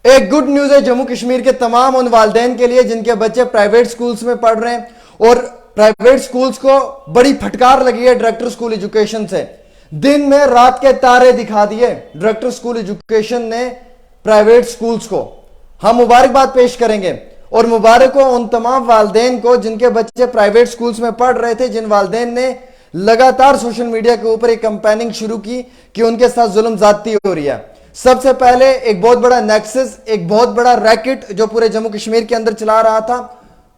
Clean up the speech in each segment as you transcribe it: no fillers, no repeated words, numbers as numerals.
ایک good news ہے جموں کشمیر کے تمام ان والدین کے لیے جن کے بچے پرائیویٹ سکولز میں پڑھ رہے ہیں اور پرائیویٹ سکولز کو بڑی پھٹکار لگی ہے ڈائریکٹر سکول ایجوکیشن سے. دن میں رات کے تارے دکھا دیے ڈائریکٹر سکول ایجوکیشن نے پرائیویٹ سکولز کو. ہم مبارکباد پیش کریں گے اور مبارک ہو ان تمام والدین کو جن کے بچے پرائیویٹ سکولز میں پڑھ رہے تھے, جن والدین نے لگاتار سوشل میڈیا کے اوپر ایک کمپیننگ شروع کی کہ ان کے ساتھ ظلم زیادتی ہو رہی ہے. سب سے پہلے ایک بہت بڑا نیکسس, ایک بہت بڑا ریکٹ جو پورے جموں کشمیر کے اندر چلا رہا تھا,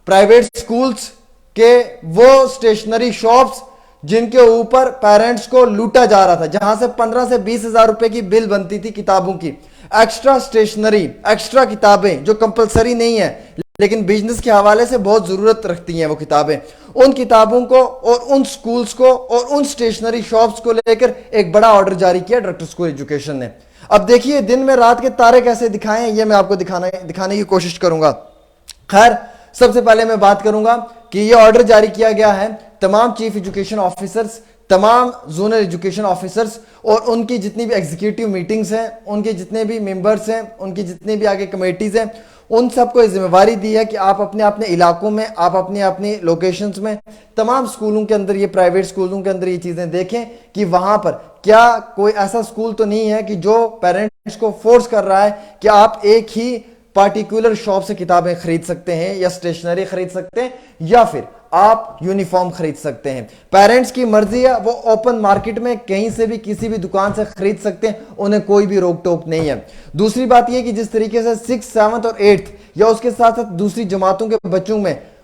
پرائیویٹ سکولز کے وہ سٹیشنری شاپس جن کے اوپر پیرنٹس کو لوٹا جا رہا تھا, جہاں سے 15 سے 20 ہزار روپے کی بل بنتی تھی کتابوں کی. ایکسٹرا سٹیشنری, ایکسٹرا کتابیں جو کمپلسری نہیں ہیں لیکن بزنس کے حوالے سے بہت ضرورت رکھتی ہیں وہ کتابیں, ان کتابوں کو اور ان سکولز کو اور ان سٹیشنری شاپس کو لے کر ایک بڑا آرڈر جاری کیا ڈائریکٹر سکول ایجوکیشن نے. اب دیکھیے دن میں رات کے تارے کیسے دکھائے ہیں, یہ میں آپ کو دکھانے کی کوشش کروں گا. خیر, سب سے پہلے میں بات کروں گا کہ یہ آرڈر جاری کیا گیا ہے تمام چیف ایجوکیشن آفیسرز, تمام زونل ایجوکیشن آفیسرز اور ان کی جتنی بھی ایگزیکٹو میٹنگز ہیں, ان کے جتنے بھی ممبرز ہیں, ان کی جتنی بھی آگے کمیٹیز ہیں, ان سب کو یہ ذمہ داری دی ہے کہ آپ اپنے اپنے علاقوں میں, آپ اپنی لوکیشنز میں, تمام سکولوں کے اندر, یہ پرائیویٹ سکولوں کے اندر یہ چیزیں دیکھیں کہ وہاں پر کیا کوئی ایسا سکول تو نہیں ہے کہ جو پیرنٹس کو فورس کر رہا ہے کہ آپ ایک ہی پارٹیکولر شاپ سے کتابیں خرید سکتے ہیں یا سٹیشنری خرید سکتے ہیں یا پھر آپ یونیفارم خرید سکتے ہیں. پیرنٹس کی مرضی ہے, وہ اوپن مارکیٹ میں کہیں سے بھی کسی بھی دکان سے خرید سکتے ہیں, انہیں کوئی بھی روک ٹوک نہیں ہے. دوسری بات یہ کہ جس طریقے سے 6th 7th اور 8th یا اس کے ساتھ ساتھ دوسری جماعتوں کے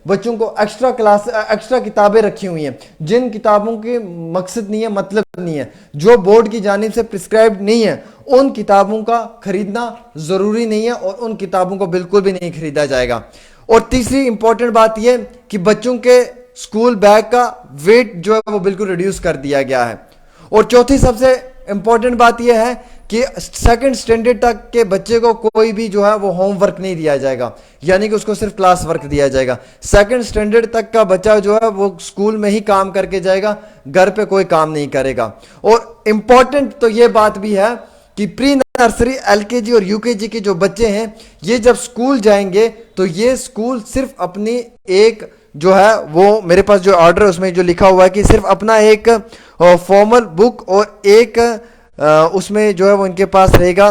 بچوں کو ایکسٹرا کتابیں رکھی ہوئی ہیں, جن کتابوں کے مقصد نہیں ہے, مطلب نہیں ہے, جو بورڈ کی جانب سے پرسکرائبڈ نہیں ہے, ان کتابوں کا خریدنا ضروری نہیں ہے اور ان کتابوں کو بالکل بھی نہیں خریدا جائے گا. اور تیسری امپورٹنٹ بات یہ کہ بچوں کے سکول بیگ کا ویٹ جو ہے وہ بالکل ریڈیوس کر دیا گیا ہے. اور چوتھی سب سے امپورٹنٹ بات یہ ہے کہ 2nd اسٹینڈرڈ تک کے بچے کو کوئی بھی جو ہے وہ ہوم ورک نہیں دیا جائے گا, یعنی کہ اس کو صرف کلاس ورک دیا جائے گا. 2nd اسٹینڈرڈ تک کا بچہ جو ہے وہ اسکول میں ہی کام کر کے جائے گا, گھر پہ کوئی کام نہیں کرے گا. اور امپورٹنٹ تو یہ بات بھی ہے کہ پری نرسری, ایل کے جی اور یو کے جی کے جو بچے ہیں, یہ جب اسکول جائیں گے تو یہ اسکول صرف اپنی ایک جو ہے وہ میرے پاس جو آرڈر ہے اس میں جو لکھا ہوا ہے کہ صرف اپنا ایک فارمل بک اور ایک اس میں جو ہے وہ ان کے پاس رہے گا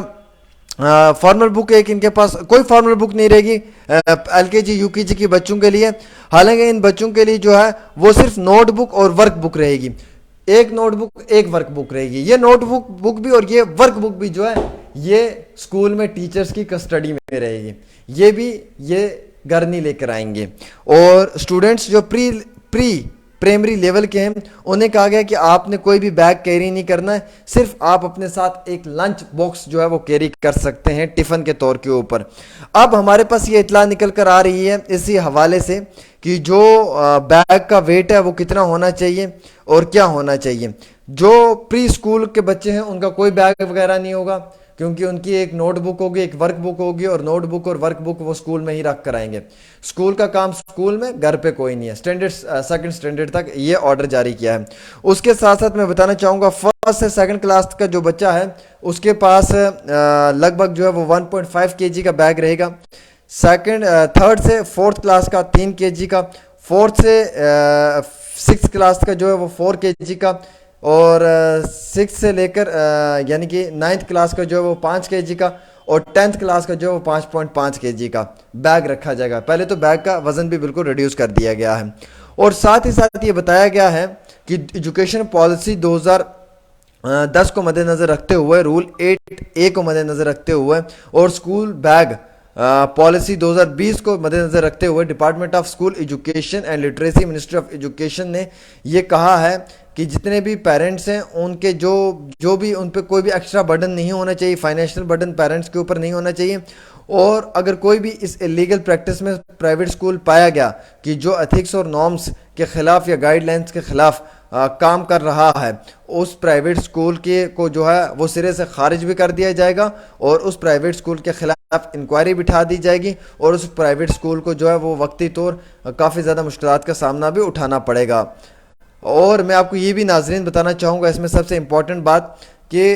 فارمل بک, ایک ان کے پاس کوئی فارمل بک نہیں رہے گی ایل کے جی یو کے جی کے بچوں کے لیے. حالانکہ ان بچوں کے لیے جو ہے وہ صرف نوٹ بک اور ورک بک رہے گی, ایک نوٹ بک ایک ورک بک رہے گی. یہ نوٹ بک بھی اور یہ ورک بک بھی جو ہے یہ اسکول میں ٹیچرز کی کسٹڈی میں رہے گی, یہ بھی یہ گھر نہیں لے کر آئیں گے. اور اسٹوڈنٹس جو پرائمری لیول کے ہیں انہیں کہا گیا کہ آپ نے کوئی بھی بیگ کیری نہیں کرنا ہے, صرف آپ اپنے ساتھ ایک لنچ باکس جو ہے وہ کیری کر سکتے ہیں ٹفن کے طور کے اوپر. اب ہمارے پاس یہ اطلاع نکل کر آ رہی ہے اسی حوالے سے کہ جو بیگ کا ویٹ ہے وہ کتنا ہونا چاہیے اور کیا ہونا چاہیے. جو پری اسکول کے بچے ہیں ان کا کوئی بیگ وغیرہ نہیں ہوگا, کیونکہ ان کی ایک نوٹ بک ہوگی, ایک ورک بک ہوگی, اور نوٹ بک اور ورک بک وہ اسکول میں ہی رکھ کر آئیں گے. اسکول کا کام اسکول میں, گھر پہ کوئی نہیں ہے. 2nd اسٹینڈرڈ تک یہ آرڈر جاری کیا ہے. اس کے ساتھ ساتھ میں بتانا چاہوں گا 1st سے 2nd کلاس کا جو بچہ ہے اس کے پاس لگ بھگ جو ہے وہ 1.5 kg کا بیگ رہے گا. 3rd سے 4th کلاس کا 3 kg کا, 4th سے 6th کلاس کا جو ہے وہ 4 kg کا, اور 6 سے لے کر یعنی کہ 9th کلاس کا جو ہے وہ 5 kg کا, اور 10th کلاس کا جو ہے وہ 5.5 kg کا بیگ رکھا جائے گا. پہلے تو بیگ کا وزن بھی بالکل ریڈیوس کر دیا گیا ہے. اور ساتھ ہی ساتھ یہ بتایا گیا ہے کہ ایجوکیشن پالیسی 2010 کو مد نظر رکھتے ہوئے, رول 8A کو مد نظر رکھتے ہوئے, اور اسکول بیگ پالیسی 2020 کو مد نظر رکھتے ہوئے department of school education and literacy, ministry of education نے یہ کہا ہے کہ جتنے بھی پیرنٹس ہیں ان کے جو بھی ان پہ کوئی بھی ایکسٹرا برڈن نہیں ہونا چاہیے, فائنینشیل برڈن پیرنٹس کے اوپر نہیں ہونا چاہیے. اور اگر کوئی بھی اس ایلیگل پریکٹس میں پرائیویٹ اسکول پایا گیا کہ جو ایتھکس اور نارمس کے خلاف یا گائیڈ لائنس کے خلاف کام کر رہا ہے, اس پرائیویٹ اسکول کو جو ہے وہ سرے سے خارج بھی کر دیا جائے گا, اور اس پرائیویٹ اسکول کے خلاف انکوائری بٹھا دی جائے گی, اور اس پرائیویٹ اسکول کو جو ہے وہ وقتی طور کافی زیادہ مشکلات کا سامنا بھی اٹھانا پڑے گا. اور میں آپ کو یہ بھی ناظرین بتانا چاہوں گا اس میں سب سے امپورٹنٹ بات کہ